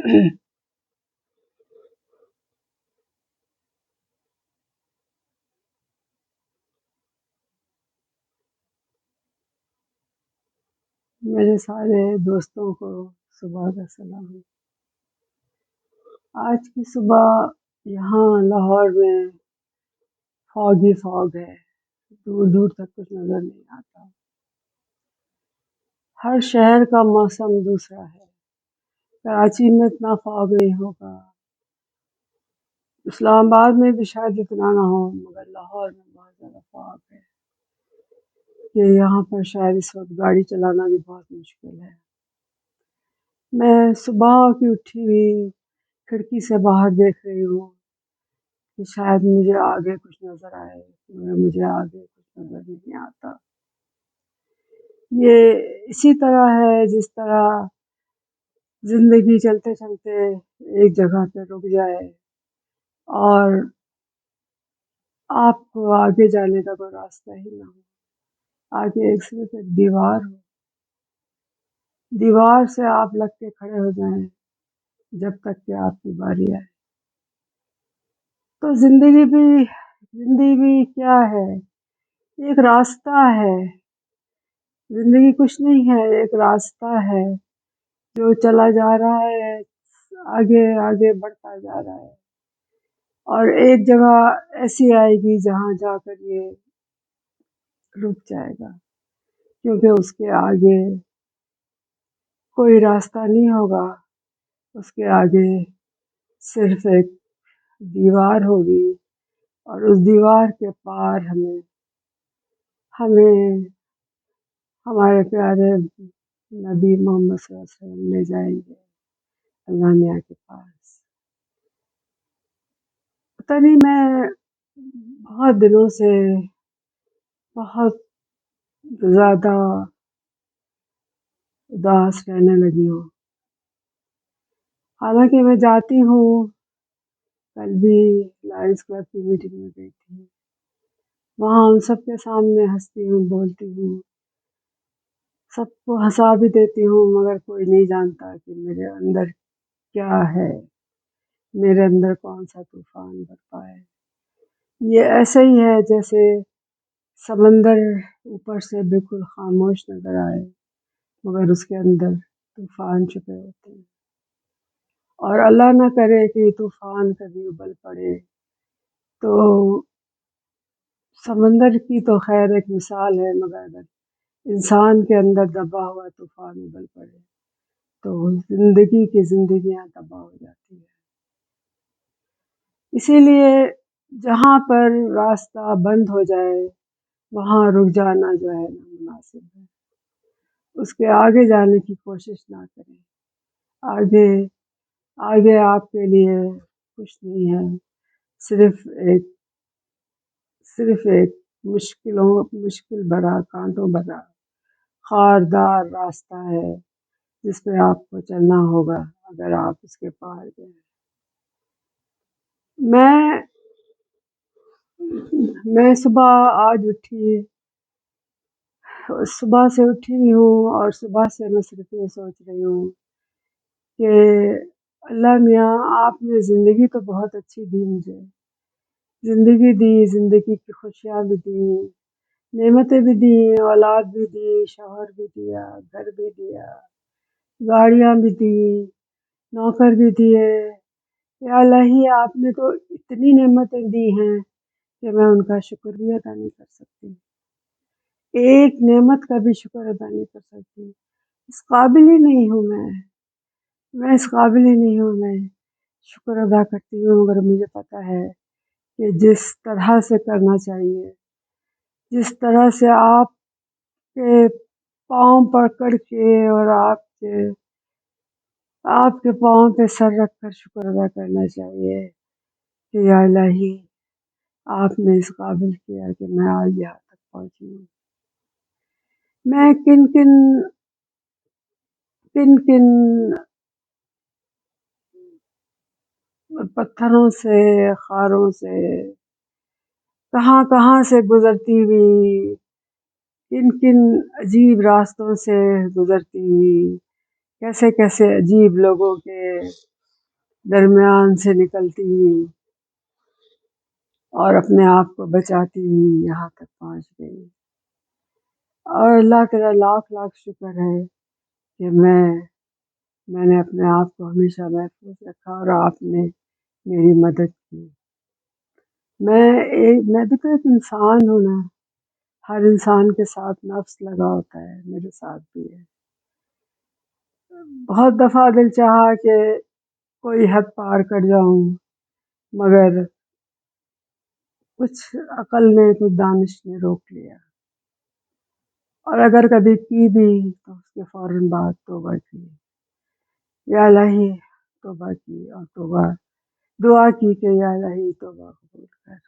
میرے سارے دوستوں کو صبح کا سلام۔ آج کی صبح یہاں لاہور میں فاگ ہے، دور دور تک کچھ نظر نہیں آتا۔ ہر شہر کا موسم دوسرا ہے۔ کراچی میں اتنا فاگ نہیں ہوگا، اسلام آباد میں بھی شاید اتنا نہ ہو، مگر لاہور میں بہت زیادہ فاگ ہے کہ یہاں پر شاید اس وقت گاڑی چلانا بھی بہت مشکل ہے۔ میں صبح کی اٹھی ہوئی کھڑکی سے باہر دیکھ رہی ہوں کہ شاید مجھے آگے کچھ نظر آئے، مگر مجھے آگے کچھ نظر نہیں آتا۔ یہ اسی طرح ہے جس طرح زندگی چلتے چلتے ایک جگہ پہ رک جائے اور آپ کو آگے جانے کا کوئی راستہ ہی نہ ہو، آگے صرف ایک دیوار ہو، دیوار سے آپ لگ کے کھڑے ہو جائیں جب تک کہ آپ کی باری آئے۔ تو زندگی بھی کیا ہے؟ ایک راستہ ہے، زندگی کچھ نہیں ہے، ایک راستہ ہے جو چلا جا رہا ہے، آگے آگے بڑھتا جا رہا ہے، اور ایک جگہ ایسی آئے گی جہاں جا کر یہ رک جائے گا، کیونکہ اس کے آگے کوئی راستہ نہیں ہوگا، اس کے آگے صرف ایک دیوار ہوگی، اور اس دیوار کے پار ہمیں ہمارے پیارے نبی محمد صلی اللہ علیہ وسلم لے جائیں گے اللہ میاں کے پاس۔ پتہ نہیں، میں بہت دنوں سے بہت زیادہ اداس رہنے لگی ہوں، حالانکہ میں جاتی ہوں، کل بھی لائنس کلب کی میٹنگ میں گئی تھی، وہاں ان سب کے سامنے ہنستی ہوں، بولتی ہوں، سب کو ہنسا بھی دیتی ہوں، مگر کوئی نہیں جانتا کہ میرے اندر کیا ہے، میرے اندر کون سا طوفان برپا ہے۔ یہ ایسے ہی ہے جیسے سمندر اوپر سے بالکل خاموش نظر آئے، مگر اس کے اندر طوفان چھپے ہوتے ہیں، اور اللہ نہ کرے کہ طوفان کبھی ابل پڑے تو سمندر کی تو خیر ایک مثال ہے، مگر اگر انسان کے اندر دبا ہوا طوفان ابل پڑے تو زندگی کی زندگیاں تباہ ہو جاتی ہیں۔ اسی لیے جہاں پر راستہ بند ہو جائے وہاں رک جانا جو ہے نامناسب ہے، اس کے آگے جانے کی کوشش نہ کریں۔ آگے آپ کے لیے کچھ نہیں ہے، صرف ایک مشکل بھرا، کانٹوں بھرا، خاردار راستہ ہے جس پہ آپ کو چلنا ہوگا اگر آپ اس کے پار گئے۔ میں صبح آج صبح سے اٹھی ہوئی ہوں، اور صبح سے میں صرف یہ سوچ رہی ہوں کہ اللہ میاں آپ نے زندگی تو بہت اچھی دی، مجھے زندگی دی، زندگی کی خوشیاں بھی دی، نعمتیں بھی دی، اولاد بھی دی، شوہر بھی دیا، گھر بھی دیا، گاڑیاں بھی دی، نوکر بھی دیے۔ یا الہی آپ نے تو اتنی نعمتیں دی ہیں کہ میں ان کا شکر بھی ادا نہیں کر سکتی، ایک نعمت کا بھی شکر ادا نہیں کر سکتی۔ اس قابل ہی نہیں ہوں میں اس قابل ہی نہیں ہوں، میں شکر ادا کرتی ہوں، مگر مجھے پتہ ہے کہ جس طرح سے کرنا چاہیے، جس طرح سے آپ کے پاؤں پکڑ کے اور آپ کے پاؤں پہ سر رکھ کر شکر ادا کرنا چاہیے کہ یا الہی آپ نے اس قابل کیا کہ میں آج یہاں تک پہنچی ہوں۔ میں کن پتھروں سے، خاروں سے، کہاں سے گزرتی ہوئی، کن عجیب راستوں سے گزرتی ہوئی، کیسے عجیب لوگوں کے درمیان سے نکلتی ہوئی اور اپنے آپ کو بچاتی ہوئی یہاں تک پہنچ گئی. اور اللہ تعالیٰ لاکھ لاکھ شکر ہے کہ میں نے اپنے آپ کو ہمیشہ محفوظ رکھا اور آپ نے میری مدد کی. میں بھی تو ایک انسان ہوں نا. ہر انسان کے ساتھ نفس لگا ہوتا ہے، میرے ساتھ بھی ہے. بہت دفعہ دل چاہا کہ کوئی حد پار کر جاؤں، مگر کچھ عقل نے، کچھ دانش نے روک لیا. اور اگر کبھی کی بھی تو اس کے فوراً بعد توبہ کی، یا الہی توبہ کی، اور توبہ دعا کی کہ یا الہی توبہ قبول کر.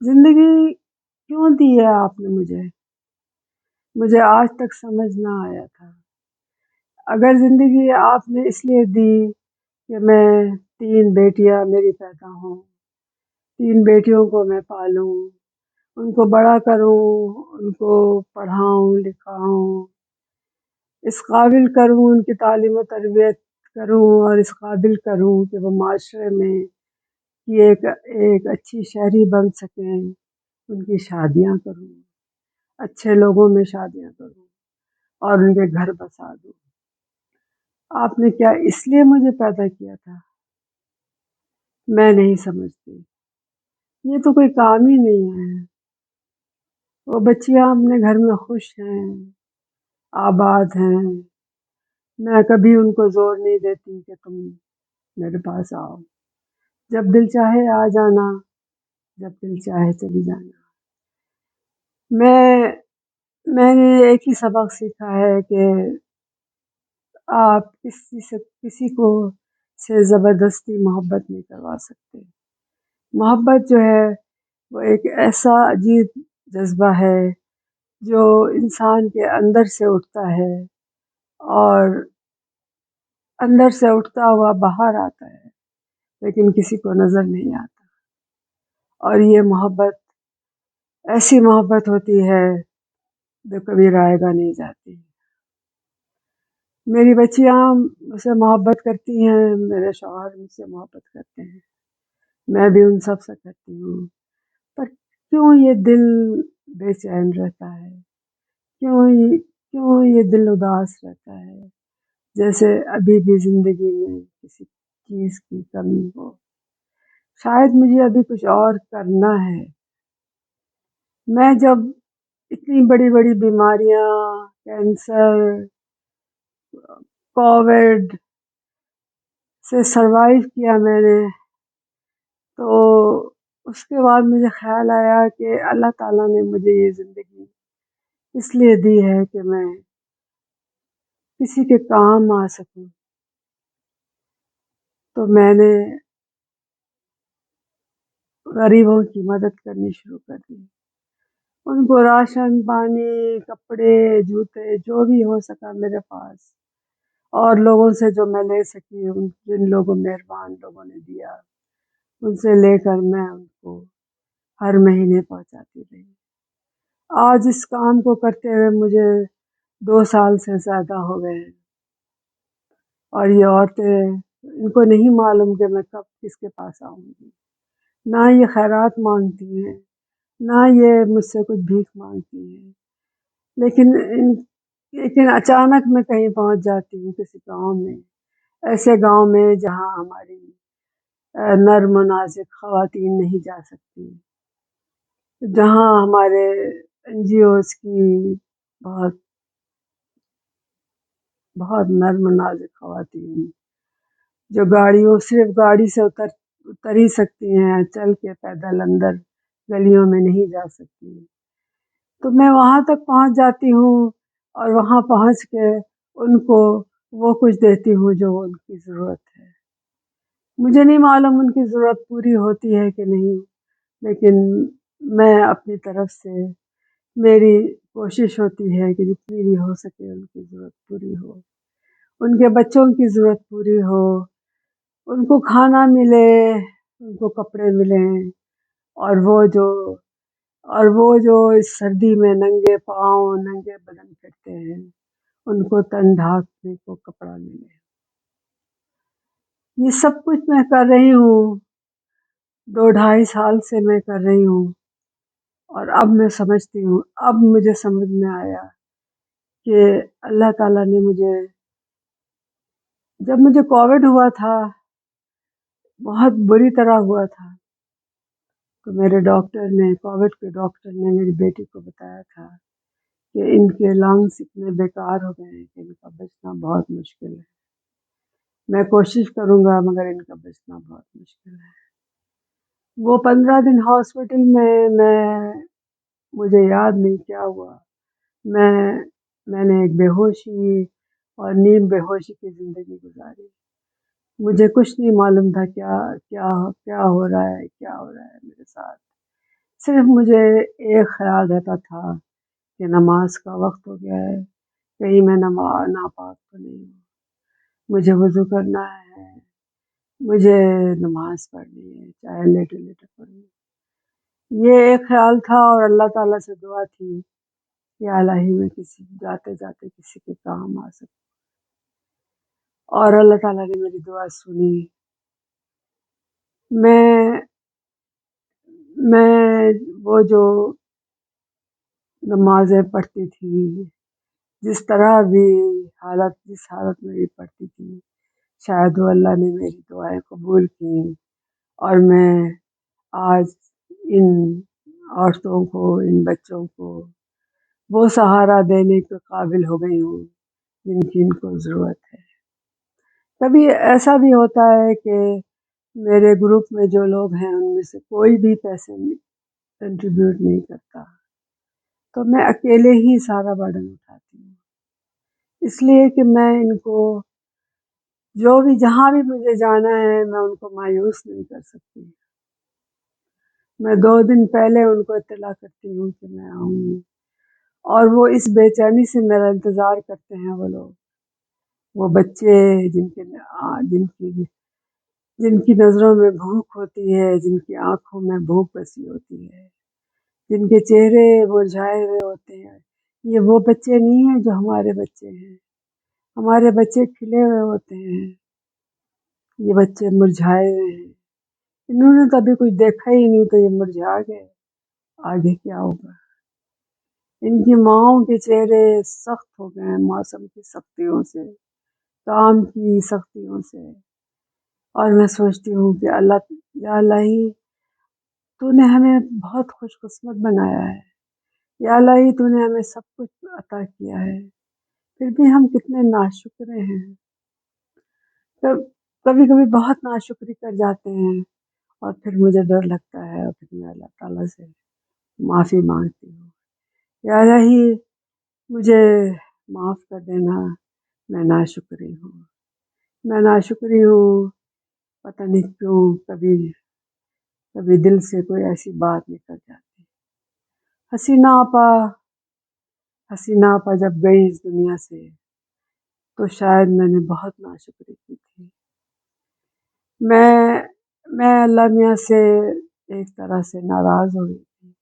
زندگی کیوں دی ہے آپ نے مجھے آج تک سمجھ نہ آیا تھا. اگر زندگی آپ نے اس لیے دی کہ میں 3 بیٹیاں میری پیدا ہوں، 3 بیٹیوں کو میں پالوں، ان کو بڑا کروں، ان کو پڑھاؤں لکھاؤں، اس قابل کروں، ان کی تعلیم و تربیت کروں، اور اس قابل کروں کہ وہ معاشرے میں ایک اچھی شہری بن سکیں. ان کی شادیاں کروں، اچھے لوگوں میں شادیاں کروں، اور ان کے گھر بسا دوں. آپ نے کیا اس لیے مجھے پیدا کیا تھا؟ میں نہیں سمجھتی. یہ تو کوئی کام ہی نہیں ہے. وہ بچیاں اپنے گھر میں خوش ہیں، آباد ہیں. میں کبھی ان کو زور نہیں دیتی کہ تم میرے پاس آؤ. جب دل چاہے آ جانا، جب دل چاہے چلی جانا. میں نے ایک ہی سبق سیکھا ہے کہ آپ کسی کو سے زبردستی محبت نہیں کروا سکتے. محبت جو ہے وہ ایک ایسا عجیب جذبہ ہے جو انسان کے اندر سے اٹھتا ہے اور اندر سے اٹھتا ہوا باہر آتا ہے، لیکن کسی کو نظر نہیں آتا. اور یہ محبت ایسی محبت ہوتی ہے جو کبھی رائے گا نہیں جاتی. میری بچیاں مجھ سے محبت کرتی ہیں، میرے شوہر مجھ سے محبت کرتے ہیں، میں بھی ان سب سے کرتی ہوں. پر کیوں یہ دل بے چین رہتا ہے؟ کیوں یہ دل اداس رہتا ہے؟ جیسے ابھی بھی زندگی میں کسی چیز کی کمی ہو. شاید مجھے ابھی کچھ اور کرنا ہے. میں جب اتنی بڑی بڑی بیماریاں، کینسر، کووڈ سے سروائیو کیا میں نے، تو اس کے بعد مجھے خیال آیا کہ اللہ تعالیٰ نے مجھے یہ زندگی اس لیے دی ہے کہ میں کسی کے کام آ سکوں. تو میں نے غریبوں کی مدد کرنی شروع کر دی. ان کو راشن پانی، کپڑے، جوتے، جو بھی ہو سکا میرے پاس، اور لوگوں سے جو میں لے سکی، جن لوگوں مہربان لوگوں نے دیا، ان سے لے کر میں ان کو ہر مہینے پہنچاتی رہی. آج اس کام کو کرتے ہوئے مجھے 2 سال سے زیادہ ہو گئے ہیں. اور یہ عورتیں، ان کو نہیں معلوم کہ میں کب کس کے پاس آؤں گی. نہ یہ خیرات مانگتی ہیں، نہ یہ مجھ سے کچھ بھیک مانگتی ہیں، لیکن اچانک میں کہیں پہنچ جاتی ہوں کسی گاؤں میں، ایسے گاؤں میں جہاں ہماری نرم و نازک خواتین نہیں جا سکتی، جہاں ہمارے NGOs کی بہت بہت نرم و نازک خواتین جو صرف گاڑی سے اتر ہی سکتی ہیں، چل کے پیدل اندر گلیوں میں نہیں جا سکتی. تو میں وہاں تک پہنچ جاتی ہوں، اور وہاں پہنچ کے ان کو وہ کچھ دیتی ہوں جو ان کی ضرورت ہے. مجھے نہیں معلوم ان کی ضرورت پوری ہوتی ہے کہ نہیں، لیکن میں اپنی طرف سے میری کوشش ہوتی ہے کہ جتنی بھی ہو سکے ان کی ضرورت پوری ہو، ان کے بچوں کی ضرورت پوری ہو، ان کو کھانا ملے، ان کو کپڑے ملیں، اور وہ جو اس سردی میں ننگے پاؤں ننگے بدن پھرتے ہیں، ان کو تن ڈھانپنے کو کپڑا ملے. یہ سب کچھ میں کر رہی ہوں، 2 ڈھائی سال سے میں کر رہی ہوں، اور اب میں سمجھتی ہوں، اب مجھے سمجھ میں آیا کہ اللہ تعالیٰ نے مجھے، جب مجھے کووڈ ہوا تھا، بہت بری طرح ہوا تھا، تو میرے ڈاکٹر نے، کووڈ کے ڈاکٹر نے میری بیٹی کو بتایا تھا کہ ان کے لنگس اتنے بیکار ہو گئے ہیں کہ ان کا بچنا بہت مشکل ہے، میں کوشش کروں گا مگر ان کا بچنا بہت مشکل ہے۔ وہ 15 دن ہاسپٹل میں مجھے یاد نہیں کیا ہوا، میں نے ایک بے ہوشی اور نیم بے ہوشی کی زندگی گزاری، مجھے کچھ نہیں معلوم تھا کیا کیا کیا ہو رہا ہے، کیا ہو رہا ہے میرے ساتھ، صرف مجھے ایک خیال رہتا تھا کہ نماز کا وقت ہو گیا ہے، کہیں میں ناپاک تو نہیں ہوں، مجھے وضو کرنا ہے، مجھے نماز پڑھنی ہے، چاہے لیٹے لیٹے پڑھنی ہے۔ یہ ایک خیال تھا، اور اللہ تعالیٰ سے دعا تھی کہ الہی میں کسی جاتے جاتے کسی کے کام آ سکوں، اور اللہ تعالیٰ نے میری دعا سنی۔ میں میں وہ جو نمازیں پڑھتی تھی، جس طرح بھی جس حالت میں بھی پڑھتی تھی، شاید وہ اللہ نے میری دعائیں قبول کی، اور میں آج ان عورتوں کو، ان بچوں کو وہ سہارا دینے کے قابل ہو گئی ہوں جن کی ان کو ضرورت ہے۔ کبھی ایسا بھی ہوتا ہے کہ میرے گروپ میں جو لوگ ہیں ان میں سے کوئی بھی پیسے کنٹریبیوٹ نہیں کرتا، تو میں اکیلے ہی سارا برڈن اٹھاتی ہوں، اس لیے کہ میں ان کو، جو بھی جہاں بھی مجھے جانا ہے، میں ان کو مایوس نہیں کر سکتی، میں 2 دن پہلے ان کو اطلاع کرتی ہوں کہ میں آؤں گی، اور وہ اس بے چینی سے میرا انتظار کرتے ہیں، وہ لوگ، وہ بچے جن کی نظروں میں بھوک ہوتی ہے، جن کی آنکھوں میں بھوک بسی ہوتی ہے، جن کے چہرے مرجھائے ہوئے ہوتے ہیں، یہ وہ بچے نہیں ہیں جو ہمارے بچے ہیں، ہمارے بچے کھلے ہوئے ہوتے ہیں، یہ بچے مرجھائے ہوئے ہیں، انہوں نے تو ابھی کچھ دیکھا ہی نہیں تو یہ مرجھا گئے، آگے کیا ہوگا؟ ان کی ماؤں کے چہرے سخت ہو گئے ہیں موسم کی سختیوں سے، کام کی سختیوں سے، اور میں سوچتی ہوں کہ یا الہی تو نے ہمیں بہت خوش قسمت بنایا ہے، یا الہی تو نے ہمیں سب کچھ عطا کیا ہے، پھر بھی ہم کتنے ناشکرے ہیں، کبھی کبھی بہت ناشکری کر جاتے ہیں، اور پھر مجھے ڈر لگتا ہے، اور پھر میں اللہ تعالیٰ سے معافی مانگتی ہوں، یا الہی مجھے معاف کر دینا، میں ناشکری ہوں، میں ناشکری ہوں، پتہ نہیں کیوں کبھی دل سے کوئی ایسی بات نکل جاتی۔ حسینہ آپا جب گئی اس دنیا سے تو شاید میں نے بہت ناشکری کی تھی، میں اللہ میاں سے ایک طرح سے ناراض ہو گئی تھی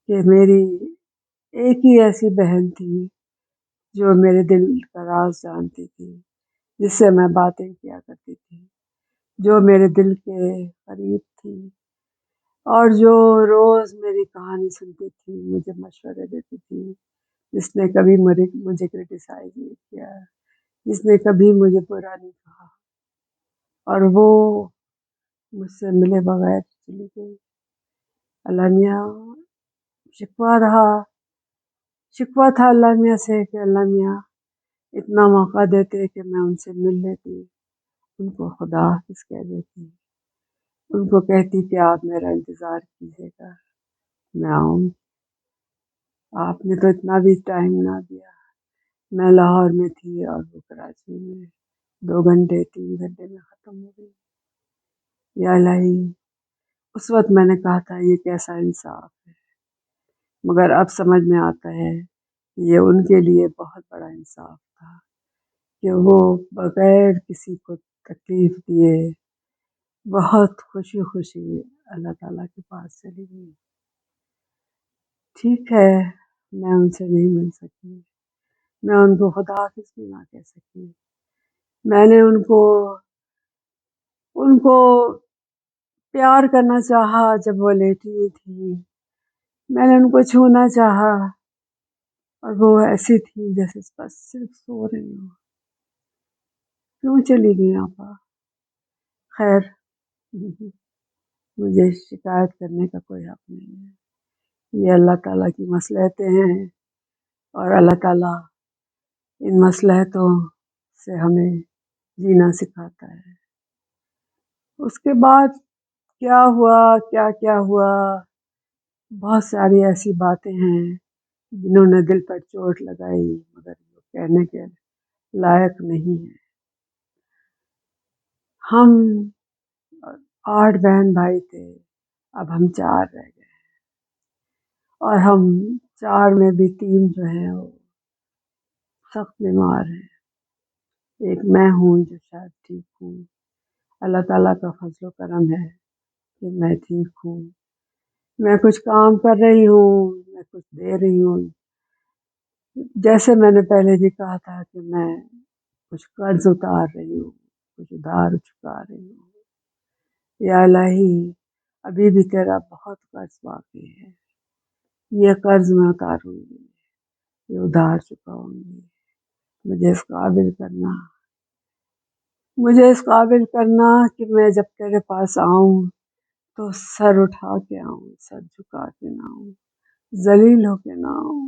کہ میری ایک ہی ایسی بہن تھی جو میرے دل کا راز جانتی تھی، جس سے میں باتیں کیا کرتی تھی، جو میرے دل کے قریب تھی، اور جو روز میری کہانی سنتی تھی، مجھے مشورے دیتی تھی، جس نے کبھی مجھے کرٹیسائز نہیں کیا، جس نے کبھی مجھے برا نہیں کہا، اور وہ مجھ سے ملے بغیر چلی گئی۔ اللہ میاں شکوہ تھا اللہ میاں سے کہ اللہ میاں اتنا موقع دیتے کہ میں ان سے مل لیتی، ان کو خدا حافظ کہہ دیتی، ان کو کہتی کہ آپ میرا انتظار کیجیے گا، میں آؤں، آپ نے تو اتنا بھی ٹائم نہ دیا، میں لاہور میں تھی اور وہ کراچی میں، 2 گھنٹے 3 گھنٹے میں ختم ہو گئی۔ یا الہی اس وقت میں نے کہا تھا یہ کیسا انصاف ہے، مگر اب سمجھ میں آتا ہے کہ یہ ان کے لیے بہت بڑا انصاف تھا کہ وہ بغیر کسی کو تکلیف دیے بہت خوشی خوشی اللہ تعالیٰ کے پاس چلی گئی۔ ٹھیک ہے، میں ان سے نہیں مل سکی، میں ان کو خدا حافظ بھی نہ کہہ سکی، میں نے ان کو ان کو پیار کرنا چاہا جب وہ لیٹی ہوئی تھی، میں نے ان کو چھونا چاہا اور وہ ایسی تھی جیسے بس صرف سو رہی ہوں. کیوں چلی گئی آپا؟ خیر، مجھے شکایت کرنے کا کوئی حق نہیں ہے. یہ اللہ تعالیٰ کی مصلحتیں ہیں اور اللہ تعالیٰ ان مصلحتوں سے ہمیں جینا سکھاتا ہے. اس کے بعد کیا ہوا، کیا کیا ہوا، بہت ساری ایسی باتیں ہیں جنہوں نے دل پر چوٹ لگائی مگر وہ کہنے کے لائق نہیں ہے. ہم 8 بہن بھائی تھے، اب ہم 4 رہ گئے اور ہم 4 میں بھی 3 جو ہیں وہ سخت بیمار ہیں. ایک میں ہوں جو شاید ٹھیک ہوں. اللہ تعالیٰ کا فضل و کرم ہے کہ میں ٹھیک ہوں. میں کچھ کام کر رہی ہوں، میں کچھ دے رہی ہوں. جیسے میں نے پہلے بھی کہا تھا کہ میں کچھ قرض اتار رہی ہوں، کچھ ادھار چکا رہی ہوں. یا الہی، ابھی بھی تیرا بہت قرض باقی ہے. یہ قرض میں اتاروں گی، یہ ادھار چکاؤں گی. مجھے اس قابل کرنا، مجھے اس قابل کرنا کہ میں جب تیرے پاس آؤں تو سر اٹھا کے آؤں، سر جھکا کے نہ آؤں، ذلیل ہو کے نہ آؤں.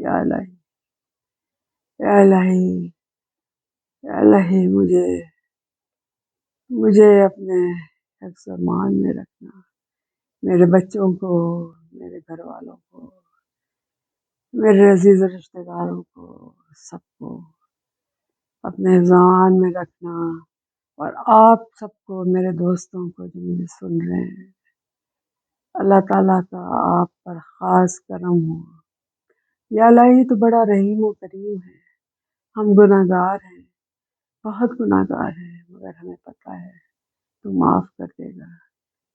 یا الہی، یا الہی، یا الہی، مجھے اپنے حفظ و امان میں رکھنا. میرے بچوں کو، میرے گھر والوں کو، میرے عزیز رشتہ داروں کو، سب کو اپنے حفظ و امان میں رکھنا. اور آپ سب کو، میرے دوستوں کو جو مجھے سن رہے ہیں، اللہ تعالیٰ کا آپ پر خاص کرم ہو. یا الہی، تو بڑا رحیم و کریم ہے. ہم گناہ گار ہیں، بہت گناہ گار ہیں، مگر ہمیں پتہ ہے تو معاف کر دے گا.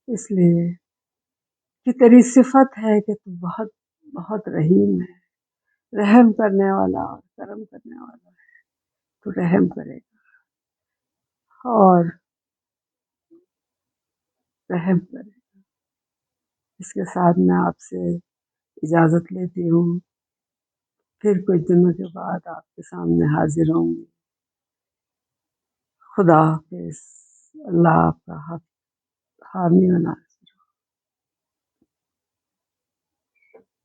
اس لیے کہ تیری صفت ہے کہ تو بہت بہت رحیم ہے، رحم کرنے والا اور کرم کرنے والا ہے. تو رحم کرے گا اور رحم کرے گا. اس کے ساتھ میں آپ سے اجازت لیتی ہوں. پھر کچھ دنوں کے بعد آپ کے سامنے حاضر ہوں گی. خدا حافظ. اللہ آپ کا حامی و ناصر.